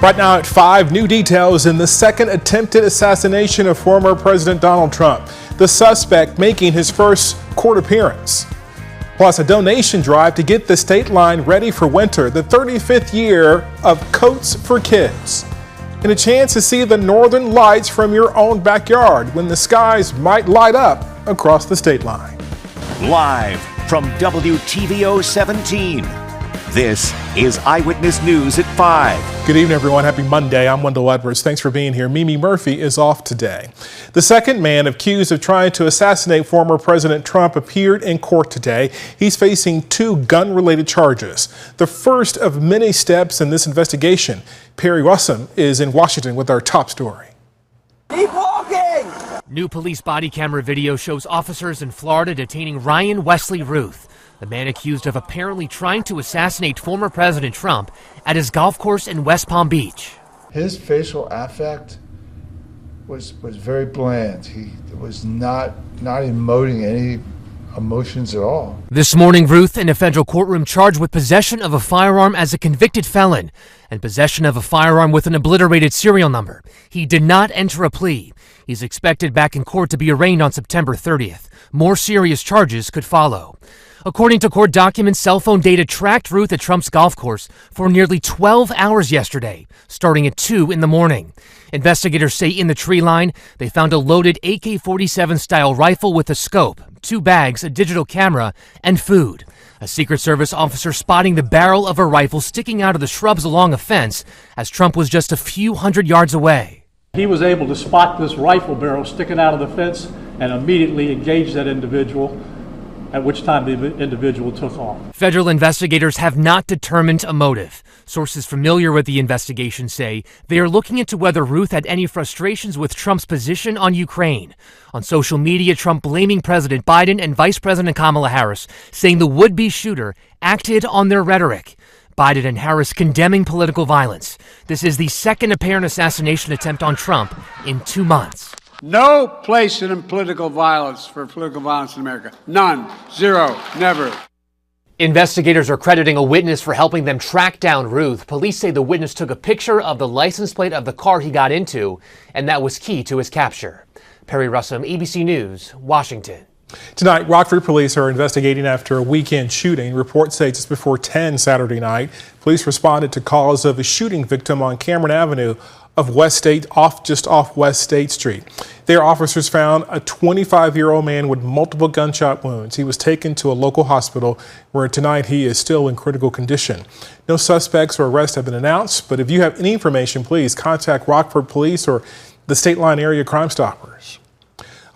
Right now at 5, new details in the second attempted assassination of former President Donald Trump, the suspect making his first court appearance. Plus, a donation drive to get the state line ready for winter, the 35th year of Koats for Kids. And a chance to see the northern lights from your own backyard when the skies might light up across the state line. Live from WTVO 17. This is Eyewitness News at 5. Good evening, everyone. Happy Monday. I'm Wendell Edwards. Thanks for being here. Mimi Murphy is off today. The second man accused of trying to assassinate former President Trump appeared in court today. He's facing 2 gun-related charges, the first of many steps in this investigation. Perry Russum is in Washington with our top story. Keep walking! New police body camera video shows officers in Florida detaining Ryan Wesley Ruth, the man accused of apparently trying to assassinate former President Trump at his golf course in West Palm Beach. His facial affect was very bland. He was not emoting any emotions at all. This morning, Ruth in a federal courtroom charged with possession of a firearm as a convicted felon and possession of a firearm with an obliterated serial number. He did not enter a plea. He's expected back in court to be arraigned on September 30th. More serious charges could follow. According to court documents, cell phone data tracked Ruth at Trump's golf course for nearly 12 hours yesterday, starting at 2 in the morning. Investigators say in the tree line, they found a loaded AK-47 style rifle with a scope, 2 bags, a digital camera, and food. A Secret Service officer spotting the barrel of a rifle sticking out of the shrubs along a fence as Trump was just a few hundred yards away. He was able to spot this rifle barrel sticking out of the fence and immediately engage that individual, at which time the individual took off. Federal investigators have not determined a motive. Sources familiar with the investigation say they are looking into whether Ruth had any frustrations with Trump's position on Ukraine. On social media, Trump blaming President Biden and Vice President Kamala Harris, saying the would-be shooter acted on their rhetoric. Biden and Harris condemning political violence. This is the second apparent assassination attempt on Trump in 2 months. No place in political violence for political violence in America. None. Zero. Never. Investigators are crediting a witness for helping them track down Ruth. Police say the witness took a picture of the license plate of the car he got into, and that was key to his capture. Perry Russum, ABC News, Washington. Tonight, Rockford police are investigating after a weekend shooting. Reports say just before 10 Saturday night, police responded to calls of a shooting victim on Cameron Avenue of just off West State Street. There, officers found a 25-year-old man with multiple gunshot wounds. He was taken to a local hospital where tonight he is still in critical condition. No suspects or arrests have been announced, but if you have any information, please contact Rockford Police or the State Line Area Crime Stoppers.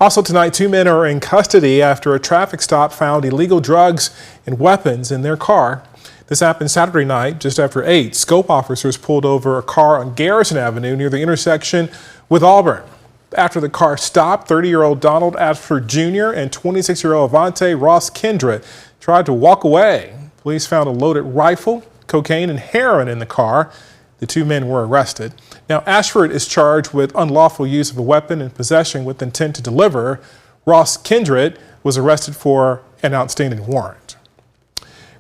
Also tonight, 2 men are in custody after a traffic stop found illegal drugs and weapons in their car. This happened Saturday night, just after 8. Scope officers pulled over a car on Garrison Avenue near the intersection with Auburn. After the car stopped, 30-year-old Donald Ashford Jr. and 26-year-old Avante Ross Kendra tried to walk away. Police found a loaded rifle, cocaine, and heroin in the car. The 2 men were arrested. Now, Ashford is charged with unlawful use of a weapon and possession with intent to deliver. Ross Kendra was arrested for an outstanding warrant.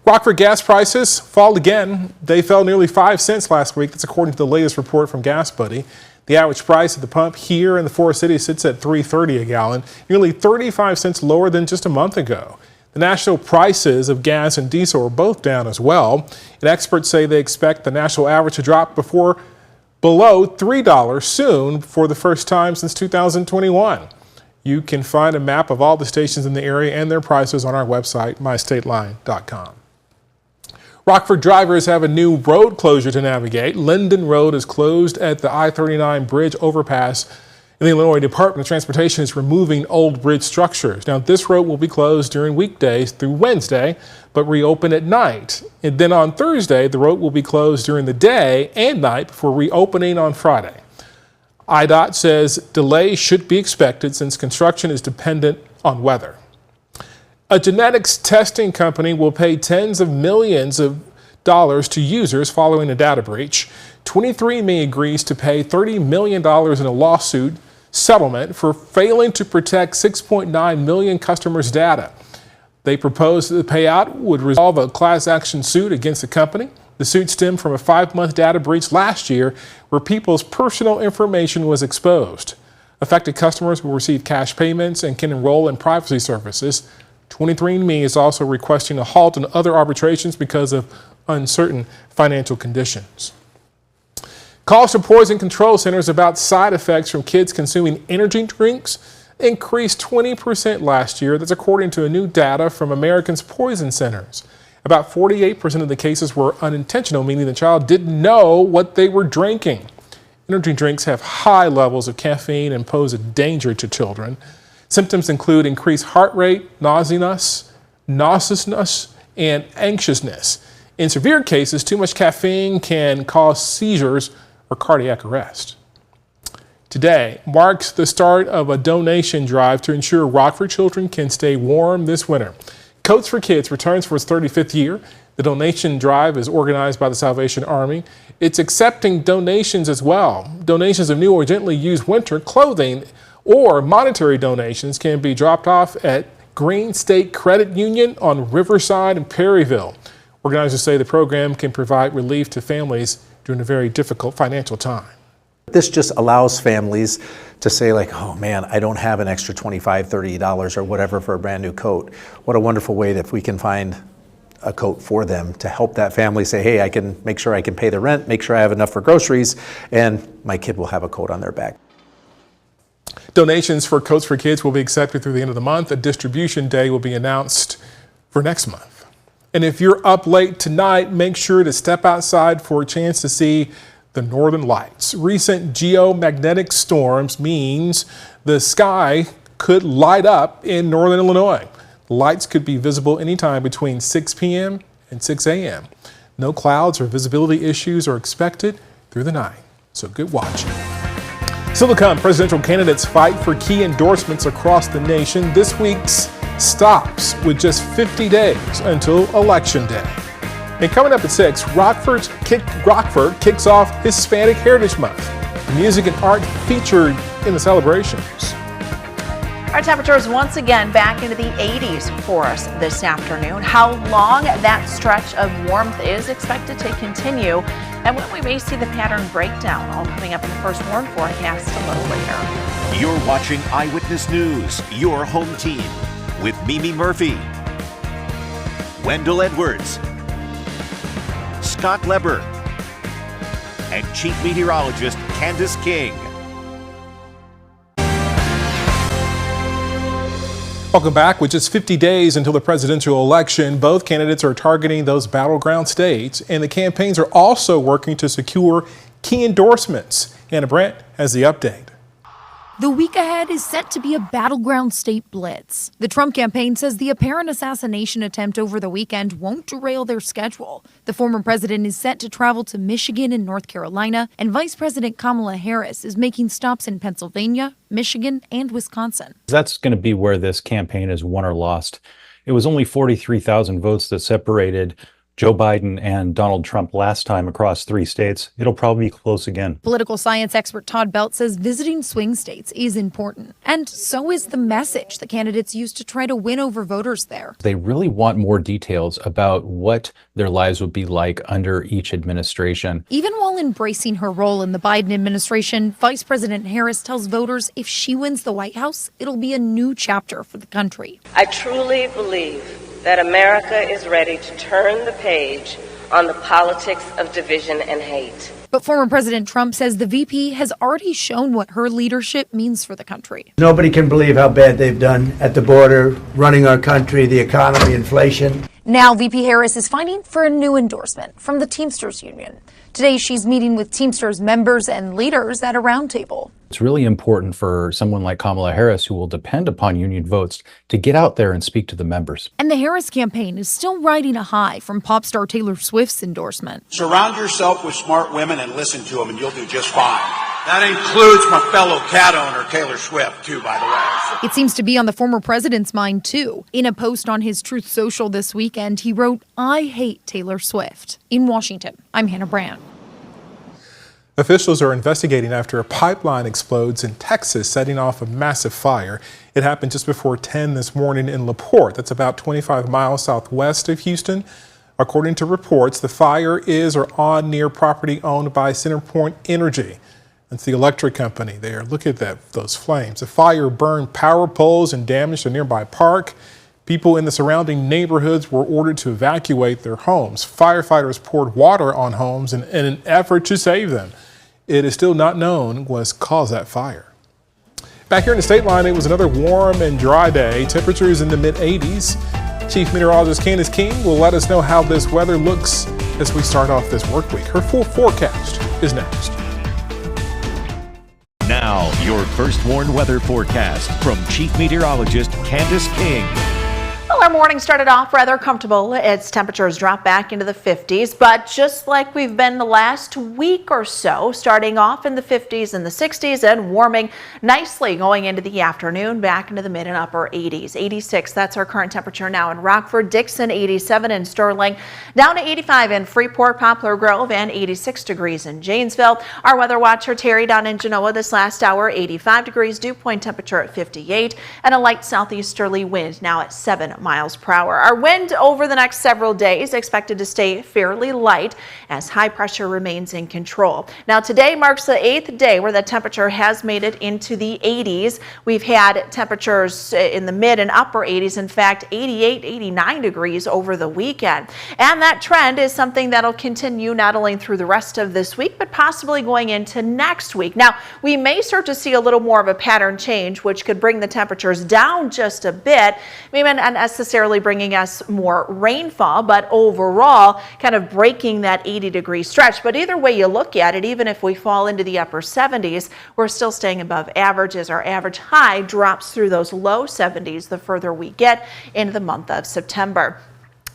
Rockford gas prices fall again. They fell nearly 5 cents last week. That's according to the latest report from Gas Buddy. The average price at the pump here in the Forest City sits at $3.30 a gallon, nearly 35 cents lower than just a month ago. The national prices of gas and diesel are both down as well. And experts say they expect the national average to drop below $3 soon for the first time since 2021. You can find a map of all the stations in the area and their prices on our website, mystateline.com. Rockford drivers have a new road closure to navigate. Linden Road is closed at the I-39 bridge overpass, and the Illinois Department of Transportation is removing old bridge structures. Now, this road will be closed during weekdays through Wednesday, but reopen at night. And then on Thursday, the road will be closed during the day and night before reopening on Friday. IDOT says delays should be expected since construction is dependent on weather. A genetics testing company will pay tens of millions of dollars to users following a data breach. 23andMe agrees to pay $30 million in a lawsuit settlement for failing to protect 6.9 million customers' data. They propose that the payout would resolve a class action suit against the company. The suit stemmed from a 5-month data breach last year where people's personal information was exposed. Affected customers will receive cash payments and can enroll in privacy services. 23andMe is also requesting a halt in other arbitrations because of uncertain financial conditions. Calls to poison control centers about side effects from kids consuming energy drinks increased 20% last year. That's according to a new data from Americans Poison Centers. About 48% of the cases were unintentional, meaning the child didn't know what they were drinking. Energy drinks have high levels of caffeine and pose a danger to children. Symptoms include increased heart rate, nauseousness, and anxiousness. In severe cases, too much caffeine can cause seizures or cardiac arrest. Today marks the start of a donation drive to ensure Rockford children can stay warm this winter. Koats for Kids returns for its 35th year. The donation drive is organized by the Salvation Army. It's accepting donations as well. Donations of new or gently used winter clothing or monetary donations can be dropped off at Green State Credit Union on Riverside and Perryville. Organizers say the program can provide relief to families during a very difficult financial time. This just allows families to say like, oh man, I don't have an extra $25, $30 or whatever for a brand new coat. What a wonderful way that if we can find a coat for them to help that family say, hey, I can make sure I can pay the rent, make sure I have enough for groceries, and my kid will have a coat on their back. Donations for Koats for Kids will be accepted through the end of the month. A distribution day will be announced for next month. And if you're up late tonight, make sure to step outside for a chance to see the northern lights. Recent geomagnetic storms means the sky could light up in northern Illinois. Lights could be visible anytime between 6 p.m. and 6 a.m. No clouds or visibility issues are expected through the night, so good watching. Still to come, presidential candidates fight for key endorsements across the nation. This week's stops with just 50 days until Election Day. And coming up at 6, Rockford kicks off Hispanic Heritage Month. Music and art featured in the celebrations. Our temperatures once again back into the 80s for us this afternoon. How long that stretch of warmth is expected to continue and when we may see the pattern breakdown, all coming up in the first warm forecast a little later. You're watching Eyewitness News, your home team, with Mimi Murphy, Wendell Edwards, Scott Leber, and Chief Meteorologist Candace King. Welcome back. With just 50 days until the presidential election, both candidates are targeting those battleground states, and the campaigns are also working to secure key endorsements. Anna Brandt has the update. The week ahead is set to be a battleground state blitz. The Trump campaign says the apparent assassination attempt over the weekend won't derail their schedule. The former president is set to travel to Michigan and North Carolina, and Vice President Kamala Harris is making stops in Pennsylvania, Michigan, and Wisconsin. That's going to be where this campaign is won or lost. It was only 43,000 votes that separated Joe Biden and Donald Trump last time across 3 states. It'll probably be close again. Political science expert Todd Belt says visiting swing states is important. And so is the message the candidates use to try to win over voters there. They really want more details about what their lives would be like under each administration. Even while embracing her role in the Biden administration, Vice President Harris tells voters if she wins the White House, it'll be a new chapter for the country. I truly believe that America is ready to turn the page on the politics of division and hate. But former President Trump says the VP has already shown what her leadership means for the country. Nobody can believe how bad they've done at the border, running our country, the economy, inflation. Now VP Harris is fighting for a new endorsement from the Teamsters Union. Today she's meeting with Teamsters members and leaders at a roundtable. It's really important for someone like Kamala Harris, who will depend upon union votes, to get out there and speak to the members. And the Harris campaign is still riding a high from pop star Taylor Swift's endorsement. Surround yourself with smart women and listen to them and you'll do just fine. That includes my fellow cat owner, Taylor Swift, too, by the way. It seems to be on the former president's mind, too. In a post on his Truth Social this weekend, he wrote, "I hate Taylor Swift." In Washington, I'm Hannah Brandt. Officials are investigating after a pipeline explodes in Texas, setting off a massive fire. It happened just before 10 this morning in LaPorte. That's about 25 miles southwest of Houston. According to reports, the fire is or on near property owned by CenterPoint Energy. That's the electric company there. Look at those flames. The fire burned power poles and damaged a nearby park. People in the surrounding neighborhoods were ordered to evacuate their homes. Firefighters poured water on homes in an effort to save them. It is still not known what caused that fire. Back here in the state line, it was another warm and dry day. Temperatures in the mid-80s. Chief Meteorologist Candace King will let us know how this weather looks as we start off this work week. Her full forecast is next. Now, your first warned weather forecast from Chief Meteorologist Candace King. Well, our morning started off rather comfortable as temperatures dropped back into the 50s, but just like we've been the last week or so, starting off in the 50s and the 60s and warming nicely going into the afternoon, back into the mid and upper 80s. 86, that's our current temperature now in Rockford, Dixon, 87 in Sterling, down to 85 in Freeport, Poplar Grove, and 86 degrees in Janesville. Our weather watcher Terry down in Genoa this last hour, 85 degrees, dew point temperature at 58, and a light southeasterly wind now at 7 miles per hour. Our wind over the next several days expected to stay fairly light as high pressure remains in control. Now today marks the 8th day where the temperature has made it into the 80s. We've had temperatures in the mid and upper 80s, in fact 88, 89 degrees over the weekend. And that trend is something that'll continue not only through the rest of this week, but possibly going into next week. Now we may start to see a little more of a pattern change, which could bring the temperatures down just a bit, maybe not necessarily bringing us more rainfall, but overall kind of breaking that 80-degree stretch. But either way you look at it, even if we fall into the upper 70s, we're still staying above average as our average high drops through those low 70s the further we get into the month of September.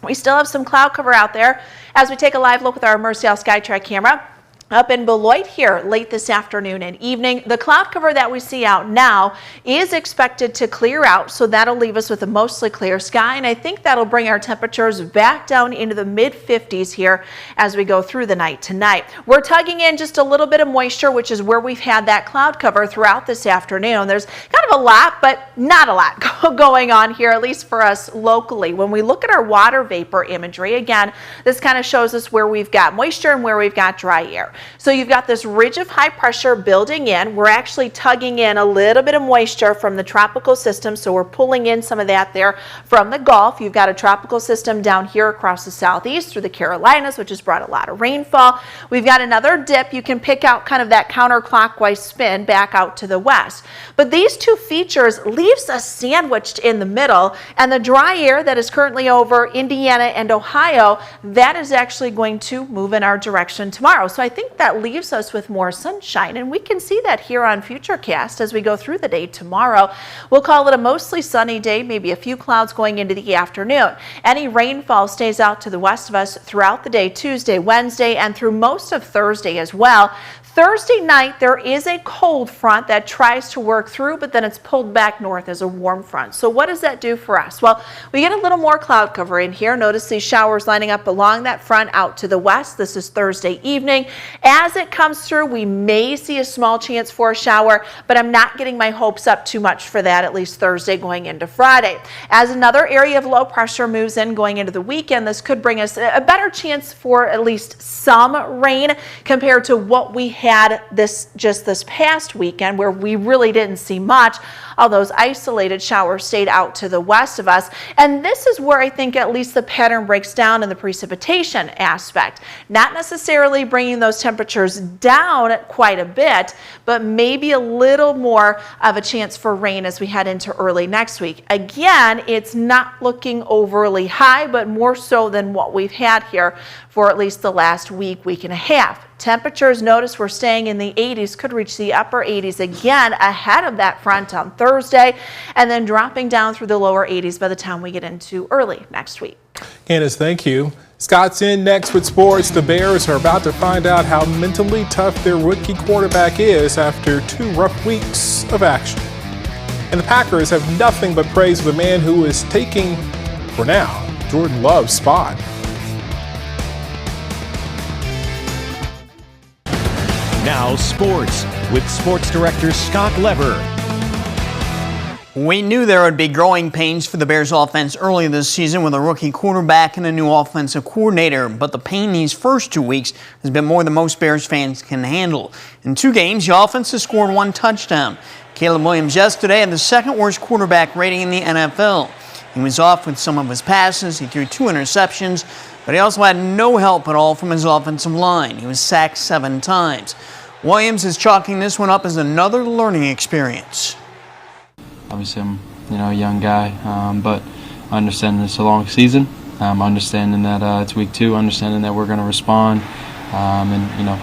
We still have some cloud cover out there as we take a live look with our Mercial Skytrack camera. Up in Beloit here late this afternoon and evening, the cloud cover that we see out now is expected to clear out, so that'll leave us with a mostly clear sky, and I think that'll bring our temperatures back down into the mid-50s here as we go through the night tonight. We're tugging in just a little bit of moisture, which is where we've had that cloud cover throughout this afternoon. There's kind of a lot, but not a lot going on here, at least for us locally. When we look at our water vapor imagery, again, this kind of shows us where we've got moisture and where we've got dry air. So you've got this ridge of high pressure building in. We're actually tugging in a little bit of moisture from the tropical system, so we're pulling in some of that there from the Gulf. You've got a tropical system down here across the southeast through the Carolinas, which has brought a lot of rainfall. We've got another dip. You can pick out kind of that counterclockwise spin back out to the west. But these two features leaves us sandwiched in the middle, and the dry air that is currently over Indiana and Ohio, that is actually going to move in our direction tomorrow. So I think that leaves us with more sunshine, and we can see that here on Futurecast as we go through the day tomorrow. We'll call it a mostly sunny day, maybe a few clouds going into the afternoon. Any rainfall stays out to the west of us throughout the day, Tuesday, Wednesday, and through most of Thursday as well. Thursday night, there is a cold front that tries to work through, but then it's pulled back north as a warm front. So what does that do for us? Well, we get a little more cloud cover in here. Notice these showers lining up along that front out to the west. This is Thursday evening. As it comes through, we may see a small chance for a shower, but I'm not getting my hopes up too much for that, at least Thursday going into Friday. As another area of low pressure moves in going into the weekend, this could bring us a better chance for at least some rain compared to what we had this past weekend, where we really didn't see much. All those isolated showers stayed out to the west of us, and this is where I think at least the pattern breaks down in the precipitation aspect. Not necessarily bringing those temperatures down quite a bit, but maybe a little more of a chance for rain as we head into early next week. Again, it's not looking overly high, but more so than what we've had here for at least the last week, week and a half. Temperatures, notice we're staying in the 80s, could reach the upper 80s again ahead of that front on Thursday, and then dropping down through the lower 80s by the time we get into early next week. Candace, thank you. Scott's in next with sports. The Bears are about to find out how mentally tough their rookie quarterback is after 2 rough weeks of action. And the Packers have nothing but praise for the man who is taking, for now, Jordan Love's spot. Now sports with sports director Scott Lever. We knew there would be growing pains for the Bears offense early this season with a rookie quarterback and a new offensive coordinator, but the pain these first 2 weeks has been more than most Bears fans can handle. In 2 games, the offense has scored 1 touchdown. Caleb Williams yesterday had the second worst quarterback rating in the NFL. He was off with some of his passes, he threw 2 interceptions, but he also had no help at all from his offensive line. He was sacked 7 times. Williams is chalking this one up as another learning experience. Obviously, I'm a young guy, but understanding it's a long season, understanding that it's week 2, understanding that we're going to respond, and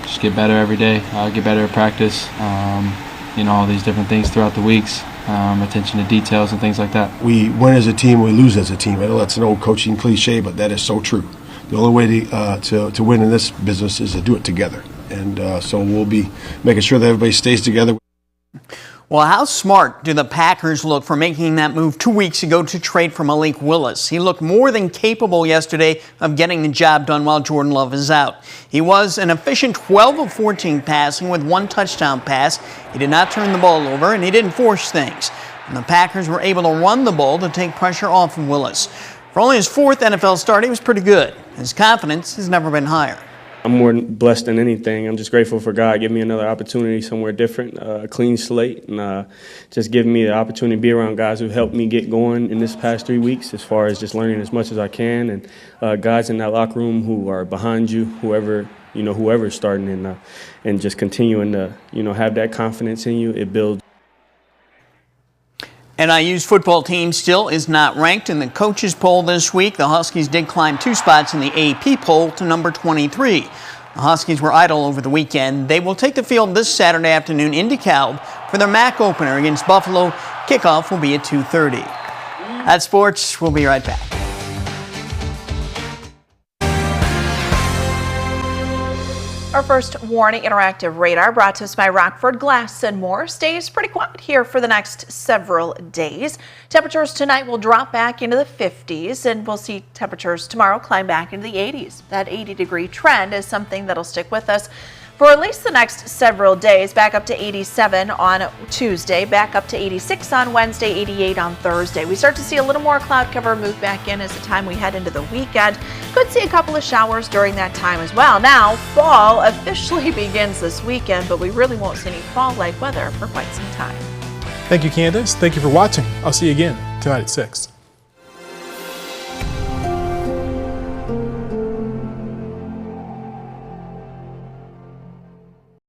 just get better every day, get better at practice, all these different things throughout the weeks, attention to details and things like that. We win as a team, we lose as a team. I know that's an old coaching cliche, but that is so true. The only way to win in this business is to do it together, and so we'll be making sure that everybody stays together. Well, how smart do the Packers look for making that move 2 weeks ago to trade for Malik Willis? He looked more than capable yesterday of getting the job done while Jordan Love is out. He was an efficient 12 of 14 passing with 1 touchdown pass. He did not turn the ball over and he didn't force things. And the Packers were able to run the ball to take pressure off of Willis. For only his 4th NFL start, he was pretty good. His confidence has never been higher. I'm more blessed than anything. I'm just grateful for God giving me another opportunity somewhere different, a clean slate, and just giving me the opportunity to be around guys who helped me get going in this past 3 weeks as far as just learning as much as I can, and guys in that locker room who are behind you, whoever's starting, and just continuing to have that confidence in you. It builds. NIU's football team still is not ranked in the coaches poll this week. The Huskies did climb 2 spots in the AP poll to number 23. The Huskies were idle over the weekend. They will take the field this Saturday afternoon in DeKalb for their MAC opener against Buffalo. Kickoff will be at 2:30. That's sports. We'll be right back. Our first warning interactive radar brought to us by Rockford Glass and More stays pretty quiet here for the next several days. Temperatures tonight will drop back into the 50s and we'll see temperatures tomorrow climb back into the 80s. That 80-degree trend is something that'll stick with us for at least the next several days. Back up to 87 on Tuesday, back up to 86 on Wednesday, 88 on Thursday. We start to see a little more cloud cover move back in as the time we head into the weekend. Could see a couple of showers during that time as well. Now, fall officially begins this weekend, but we really won't see any fall-like weather for quite some time. Thank you, Candace. Thank you for watching. I'll see you again tonight at 6.